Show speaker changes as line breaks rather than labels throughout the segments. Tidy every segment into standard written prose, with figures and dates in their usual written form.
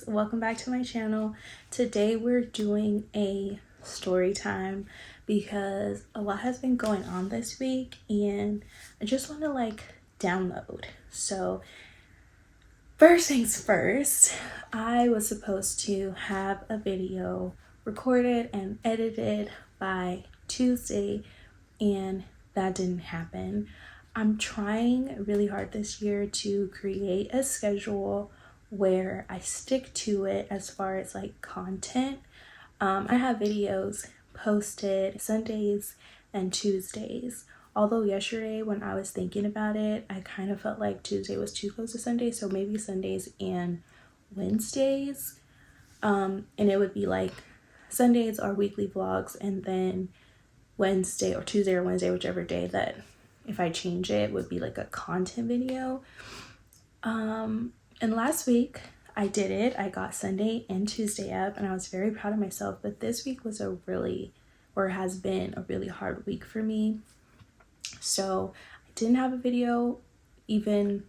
welcome back to my channel. Today we're doing a story time because a lot has been going on this week and I just want to download. So first things first, I was supposed to have a video recorded and edited by Tuesday and that didn't happen. I'm trying really hard this year to create a schedule where I stick to it as far as content. I have videos posted Sundays and Tuesdays. Although yesterday when I was thinking about it, I kind of felt like Tuesday was too close to Sunday, so maybe Sundays and Wednesdays. And it would be Sundays are weekly vlogs, and then Wednesday or Tuesday or Wednesday, whichever day that if I change it would be a content video. And last week I did it. I got Sunday and Tuesday up and I was very proud of myself, but this week was has been a really hard week for me. So I didn't have a video even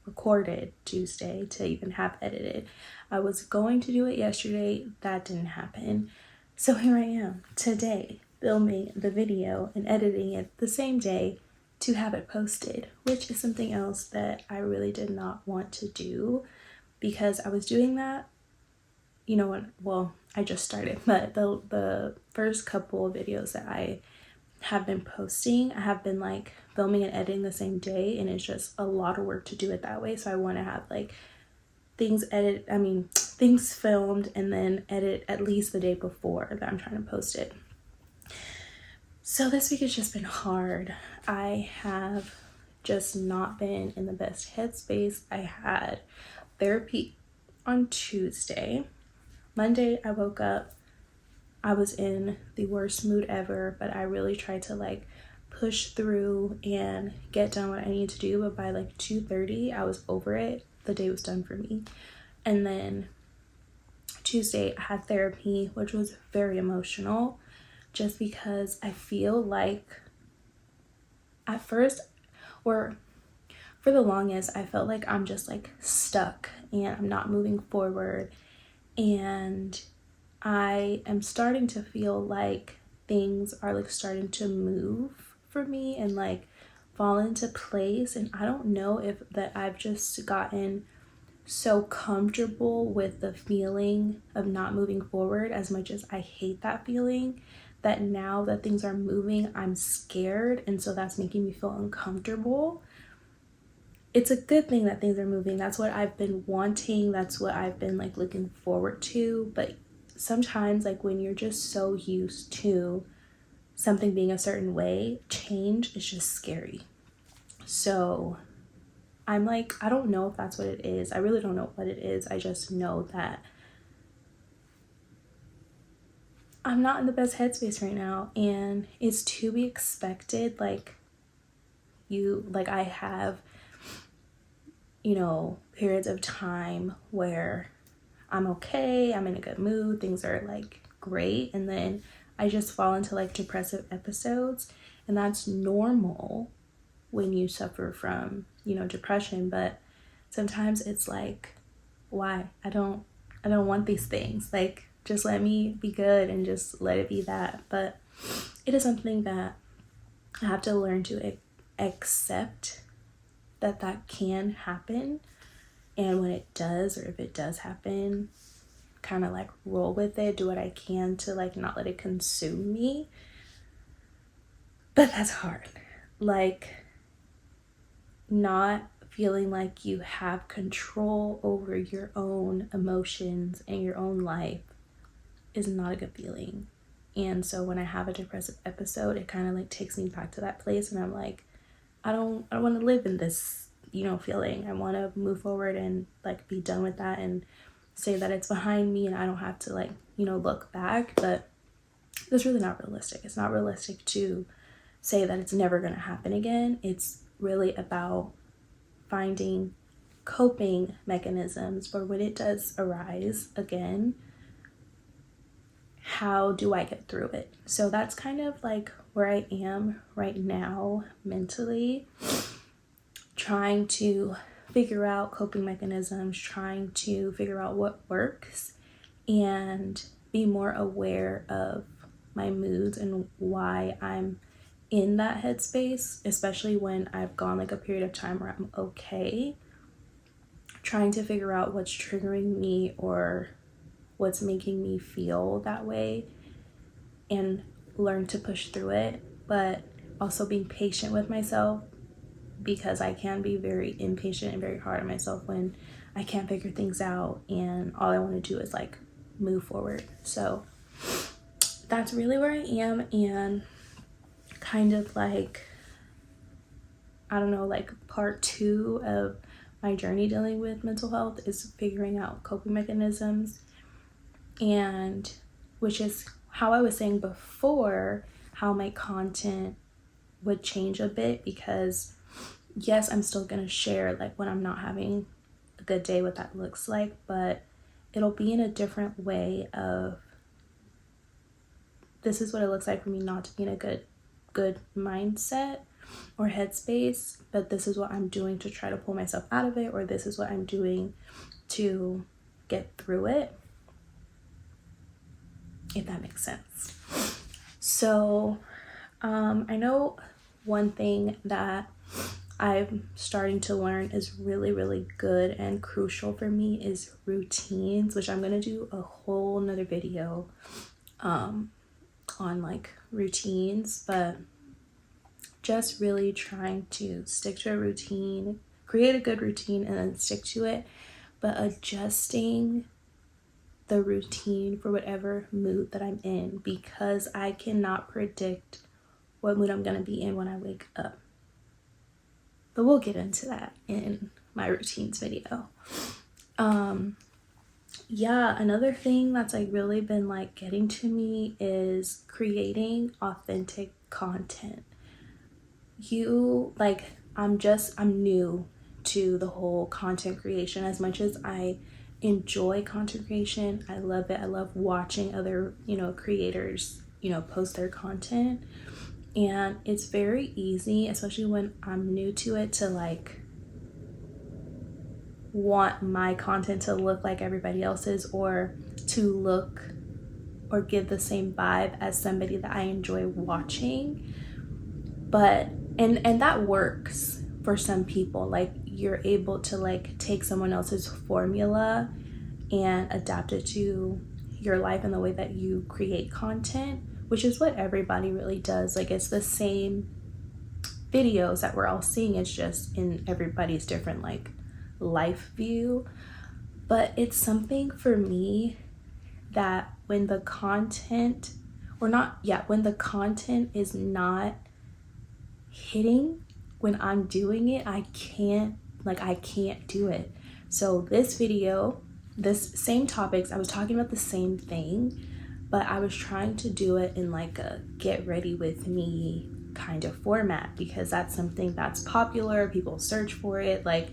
recorded Tuesday to even have edited. I was going to do it yesterday. That didn't happen. So here I am today filming the video and editing it the same day to have it posted, which is something else that I really did not want to do because I was doing that, well, I just started, but the first couple of videos that I have been posting, I have been filming and editing the same day, and it's just a lot of work to do it that way. So I want to have things filmed and then edit at least the day before that I'm trying to post it. So this week has just been hard. I have just not been in the best headspace. I had therapy on Tuesday. Monday I woke up, I was in the worst mood ever, but I really tried to push through and get done what I needed to do. But by 2:30 I was over it. The day was done for me. And then Tuesday I had therapy, which was very emotional, just because I feel at first, or for the longest, I felt like I'm just stuck and I'm not moving forward. And I am starting to feel like things are starting to move for me and fall into place. And I don't know if that I've just gotten so comfortable with the feeling of not moving forward, as much as I hate that feeling, that now that things are moving, I'm scared, and so that's making me feel uncomfortable. It's a good thing that things are moving. That's what I've been wanting. That's what I've been looking forward to. But sometimes when you're just so used to something being a certain way, change is just scary. So I'm I don't know if that's what it is. I really don't know what it is. I just know that I'm not in the best headspace right now, and it's to be expected. I have, periods of time where I'm okay, I'm in a good mood, things are great, and then I just fall into depressive episodes, and that's normal when you suffer from, depression. But sometimes it's why? I don't want these things. Just let me be good and just let it be that. But it is something that I have to learn to accept that can happen. And when it does, or if it does happen, kind of roll with it, do what I can to not let it consume me. But that's hard. Not feeling like you have control over your own emotions and your own life is not a good feeling. And so when I have a depressive episode, it kind of takes me back to that place, and I'm I don't want to live in this, feeling. I want to move forward and be done with that and say that it's behind me and I don't have to look back. But that's really not realistic. It's not realistic to say that it's never going to happen again. It's really about finding coping mechanisms for when it does arise again. How do I get through it? So that's kind of where I am right now mentally, trying to figure out coping mechanisms, trying to figure out what works, and be more aware of my moods and why I'm in that headspace, especially when I've gone like a period of time where I'm okay. Trying to figure out what's triggering me or what's making me feel that way and learn to push through it, but also being patient with myself, because I can be very impatient and very hard on myself when I can't figure things out and all I want to do is like move forward. So that's really where I am, and kind of like, I don't know, like part 2 of my journey dealing with mental health is figuring out coping mechanisms, and which is how I was saying before, how my content would change a bit, because yes, I'm still gonna share like when I'm not having a good day, what that looks like, but it'll be in a different way of, this is what it looks like for me not to be in a good mindset or headspace, but this is what I'm doing to try to pull myself out of it, or this is what I'm doing to get through it, if that makes sense. So I know one thing that I'm starting to learn is really, really good and crucial for me is routines, which I'm going to do a whole nother video on like routines, but just really trying to stick to a routine, create a good routine and then stick to it, but adjusting the routine for whatever mood that I'm in, because I cannot predict what mood I'm going to be in when I wake up. But we'll get into that in my routines video. Yeah, another thing that's like really been like getting to me is creating authentic content. I'm new to the whole content creation. As much as I enjoy content creation, I love it. I love watching other, creators, post their content. And it's very easy, especially when I'm new to it, to like want my content to look like everybody else's, or to look or give the same vibe as somebody that I enjoy watching. But and that works for some people. Like, you're able to like take someone else's formula and adapt it to your life and the way that you create content, which is what everybody really does. Like, it's the same videos that we're all seeing, it's just in everybody's different like life view. But it's something for me that when the content is not hitting when I'm doing it, I can't do it. So this video, this same topics, I was talking about the same thing, but I was trying to do it in like a get ready with me kind of format, because that's something that's popular. People search for it, like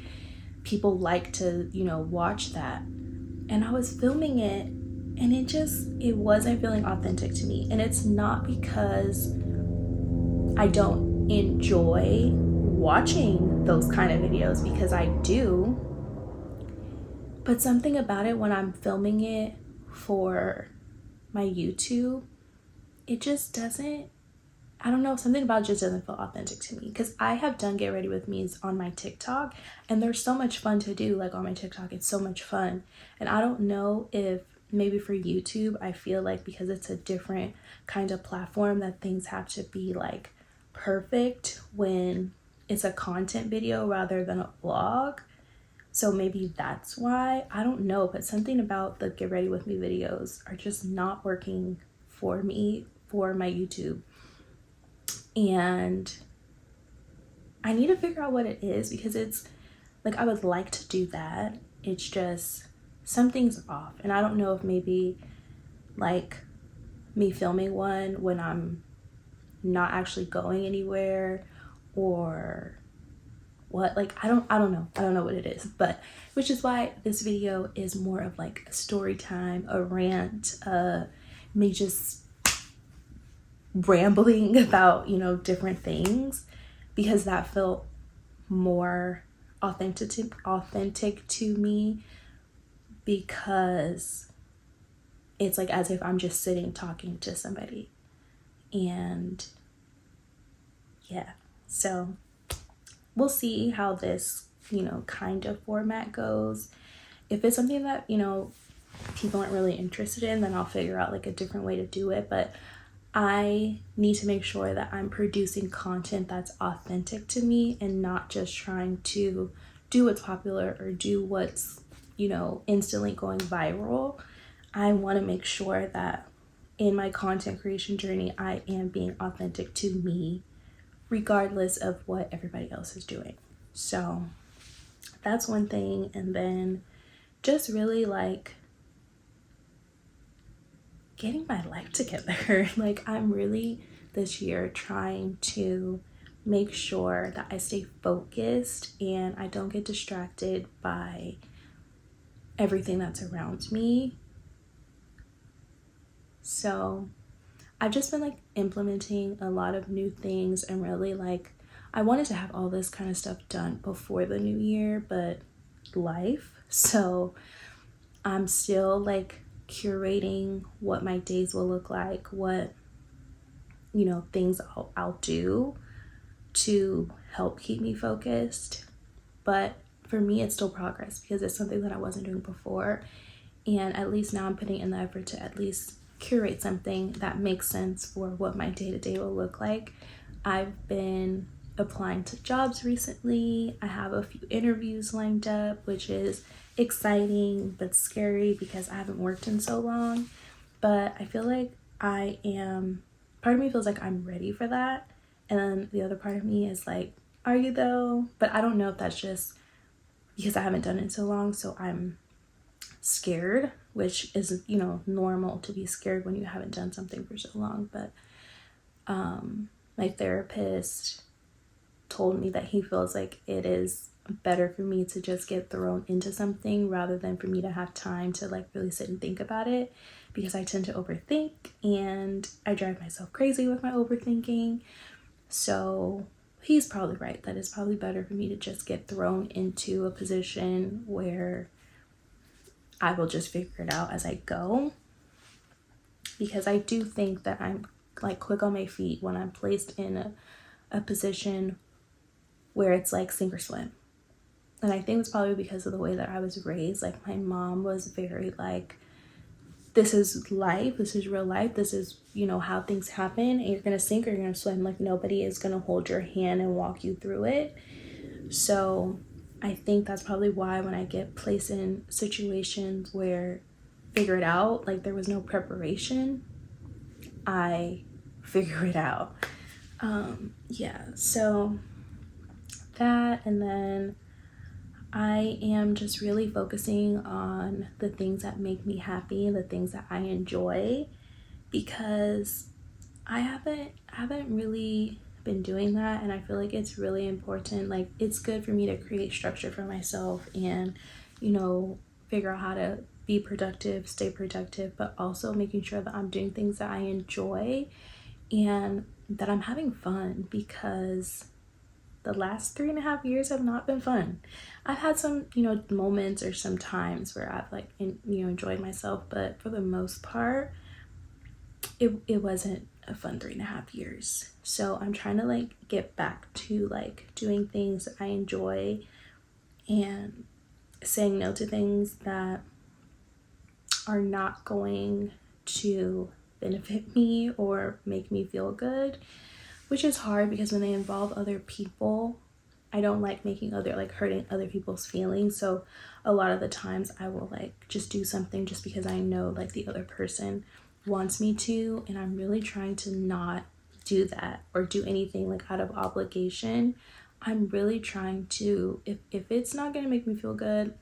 people like to, watch that. And I was filming it and it wasn't feeling authentic to me. And it's not because I don't enjoy watching those kind of videos, because I do, but something about it when I'm filming it for my YouTube, it just doesn't, I don't know, something about it just doesn't feel authentic to me. Because I have done Get Ready With Me's on my TikTok, and there's so much fun to do. Like, on my TikTok, it's so much fun. And I don't know if maybe for YouTube, I feel like because it's a different kind of platform, that things have to be like perfect when it's a content video rather than a vlog. So maybe that's why, I don't know, but something about the Get Ready With Me videos are just not working for me for my YouTube. And I need to figure out what it is, because it's like, I would like to do that. It's just something's off. And I don't know if maybe like me filming one when I'm not actually going anywhere, or what, like I don't know what it is. But which is why this video is more of like a story time, a rant, me just rambling about different things, because that felt more authentic to me, because it's like as if I'm just sitting talking to somebody. And yeah, so we'll see how this, kind of format goes. If it's something that, people aren't really interested in, then I'll figure out like a different way to do it. But I need to make sure that I'm producing content that's authentic to me and not just trying to do what's popular or do what's, instantly going viral. I want to make sure that in my content creation journey, I am being authentic to me, regardless of what everybody else is doing. So that's one thing. And then just really like getting my life together. Like I'm really this year trying to make sure that I stay focused and I don't get distracted by everything that's around me. So I've just been like implementing a lot of new things, and really like I wanted to have all this kind of stuff done before the new year, but life. So I'm still like curating what my days will look like, what things I'll do to help keep me focused. But for me, it's still progress because it's something that I wasn't doing before. And at least now I'm putting in the effort to at least curate something that makes sense for what my day-to-day will look like. I've been applying to jobs recently. I have a few interviews lined up, which is exciting but scary because I haven't worked in so long. But I feel like part of me feels like I'm ready for that. And then the other part of me is like, are you though? But I don't know if that's just because I haven't done it in so long, so I'm scared, which is, normal to be scared when you haven't done something for so long. But my therapist told me that he feels like it is better for me to just get thrown into something rather than for me to have time to like really sit and think about it, because I tend to overthink and I drive myself crazy with my overthinking. So he's probably right that it's probably better for me to just get thrown into a position where I will just figure it out as I go, because I do think that I'm like quick on my feet when I'm placed in a position where it's like sink or swim. And I think it's probably because of the way that I was raised. Like my mom was very like, this is life, this is real life, this is, how things happen, and you're gonna sink or you're gonna swim. Like nobody is gonna hold your hand and walk you through it. So I think that's probably why when I get placed in situations where figure it out, like there was no preparation, I figure it out. So that, and then I am just really focusing on the things that make me happy and the things that I enjoy, because I haven't really been doing that, and I feel like it's really important. Like it's good for me to create structure for myself and figure out how to be productive, stay productive, but also making sure that I'm doing things that I enjoy and that I'm having fun, because the last 3.5 years have not been fun. I've had some, moments or some times where I've like, enjoyed myself, but for the most part, it wasn't a fun 3.5 years. So I'm trying to like get back to like doing things that I enjoy and saying no to things that are not going to benefit me or make me feel good, which is hard because when they involve other people, I don't like hurting other people's feelings. So a lot of the times I will like just do something just because I know like the other person wants me to, and I'm really trying to not do that or do anything like out of obligation. I'm really trying to, if it's not gonna make me feel good,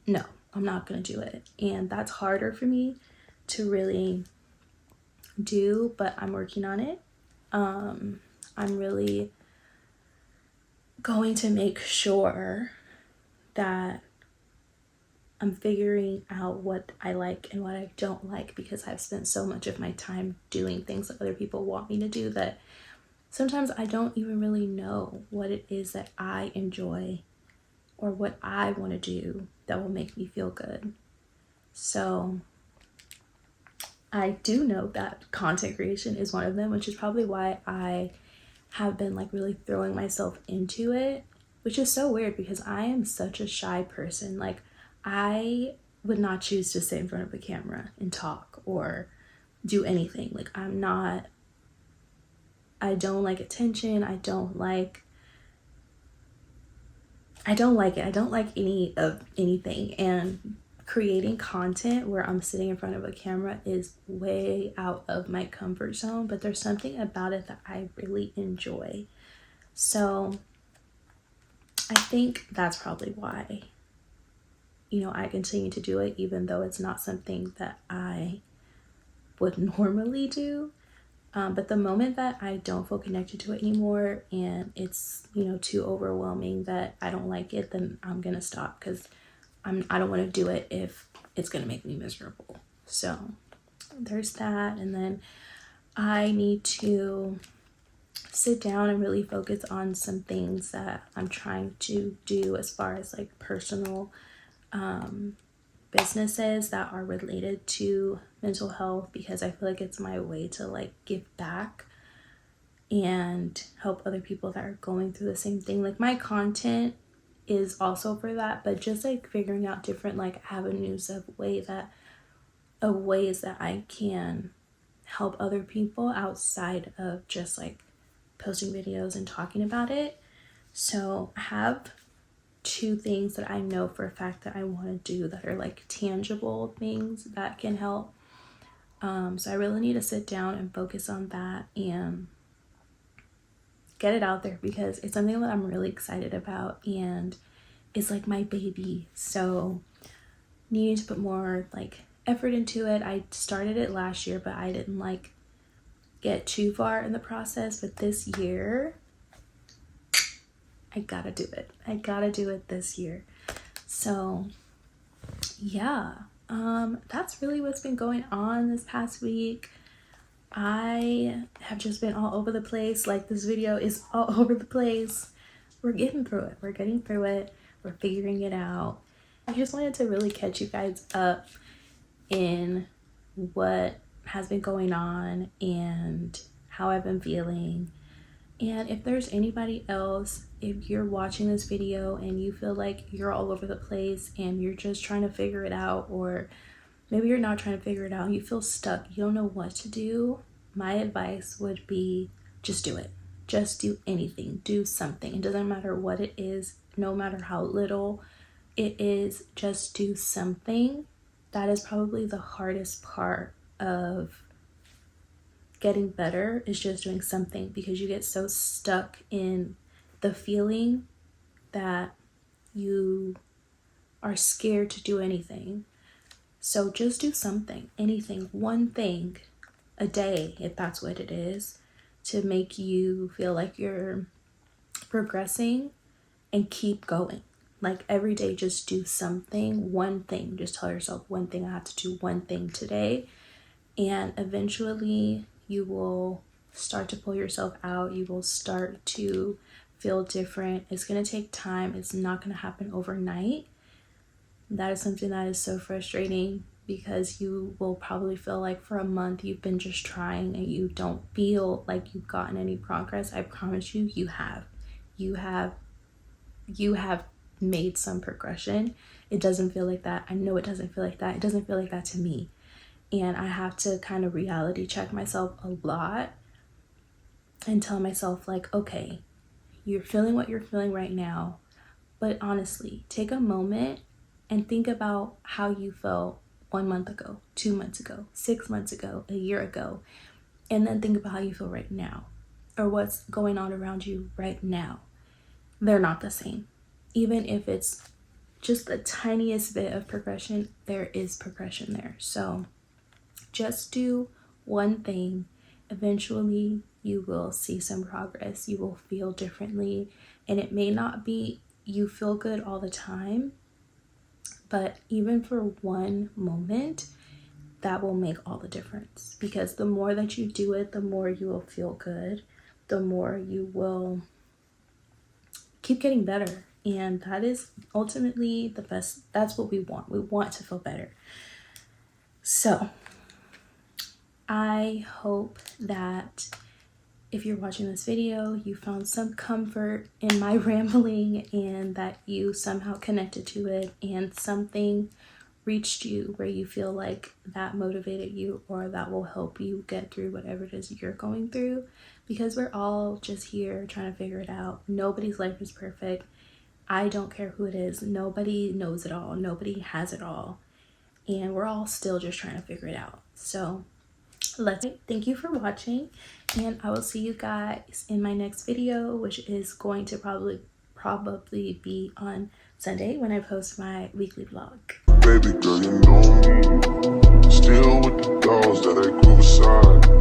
no, I'm not gonna do it. And that's harder for me to really do, but I'm working on it. I'm really going to make sure that I'm figuring out what I like and what I don't like, because I've spent so much of my time doing things that other people want me to do that sometimes I don't even really know what it is that I enjoy or what I want to do that will make me feel good. So I do know that content creation is one of them, which is probably why I have been like really throwing myself into it, which is so weird because I am such a shy person. Like, I would not choose to sit in front of a camera and talk or do anything. Like, I don't like attention. I don't like it. I don't like any of anything. And creating content where I'm sitting in front of a camera is way out of my comfort zone, but there's something about it that I really enjoy. So I think that's probably why, I continue to do it, even though it's not something that I would normally do. But the moment that I don't feel connected to it anymore and it's, too overwhelming that I don't like it, then I'm going to stop because I don't want to do it if it's going to make me miserable. So there's that. And then I need to sit down and really focus on some things that I'm trying to do as far as like personal businesses that are related to mental health, because I feel like it's my way to like give back and help other people that are going through the same thing. Like, my content is also for that, but just like figuring out different like avenues of ways that I can help other people outside of just like posting videos and talking about it. So I have 2 things that I know for a fact that I want to do that are like tangible things that can help. So I really need to sit down and focus on that and get it out there, because it's something that I'm really excited about and it's like my baby. So needing to put more like effort into it. I started it last year, but I didn't like get too far in the process. But this year, I gotta do it. I gotta do it this year. So yeah, that's really what's been going on this past week. I have just been all over the place. Like, this video is all over the place. We're getting through it. We're figuring it out. I just wanted to really catch you guys up in what has been going on and how I've been feeling. And if there's anybody else, if you're watching this video and you feel like you're all over the place and you're just trying to figure it out, or maybe you're not trying to figure it out, you feel stuck, you don't know what to do, my advice would be just do it. Just do anything. Do something. It doesn't matter what it is, no matter how little it is, just do something. That is probably the hardest part of getting better, is just doing something, because you get so stuck in the feeling that you are scared to do anything. So just do something, anything, one thing a day, if that's what it is, to make you feel like you're progressing, and keep going. Like, every day, just do something, one thing. Just tell yourself one thing. I have to do one thing today. And eventually you will start to pull yourself out. You will start to feel different. It's going to take time. It's not going to happen overnight. That is something that is so frustrating, because you will probably feel like for a month you've been just trying and you don't feel like you've gotten any progress. I promise you, you have. You have made some progression. It doesn't feel like that. I know it doesn't feel like that. It doesn't feel like that to me. And I have to kind of reality check myself a lot and tell myself, like, okay, you're feeling what you're feeling right now, but honestly, take a moment and think about how you felt 1 month ago, 2 months ago, 6 months ago, a year ago, and then think about how you feel right now, or what's going on around you right now. They're not the same. Even if it's just the tiniest bit of progression, there is progression there. So just do one thing. Eventually you will see some progress. You will feel differently, and it may not be you feel good all the time, but even for one moment, that will make all the difference, because the more that you do it, the more you will feel good, the more you will keep getting better. and that is ultimately the best. That's what we want. We want to feel better. So I hope that if you're watching this video, you found some comfort in my rambling and that you somehow connected to it and something reached you where you feel like that motivated you or that will help you get through whatever it is you're going through, because we're all just here trying to figure it out. Nobody's life is perfect. I don't care who it is. Nobody knows it all. Nobody has it all. And we're all still just trying to figure it out. So thank you for watching, and I will see you guys in my next video, which is going to probably be on Sunday when I post my weekly vlog.
Baby girl, you know me, still with the dolls that I grew beside.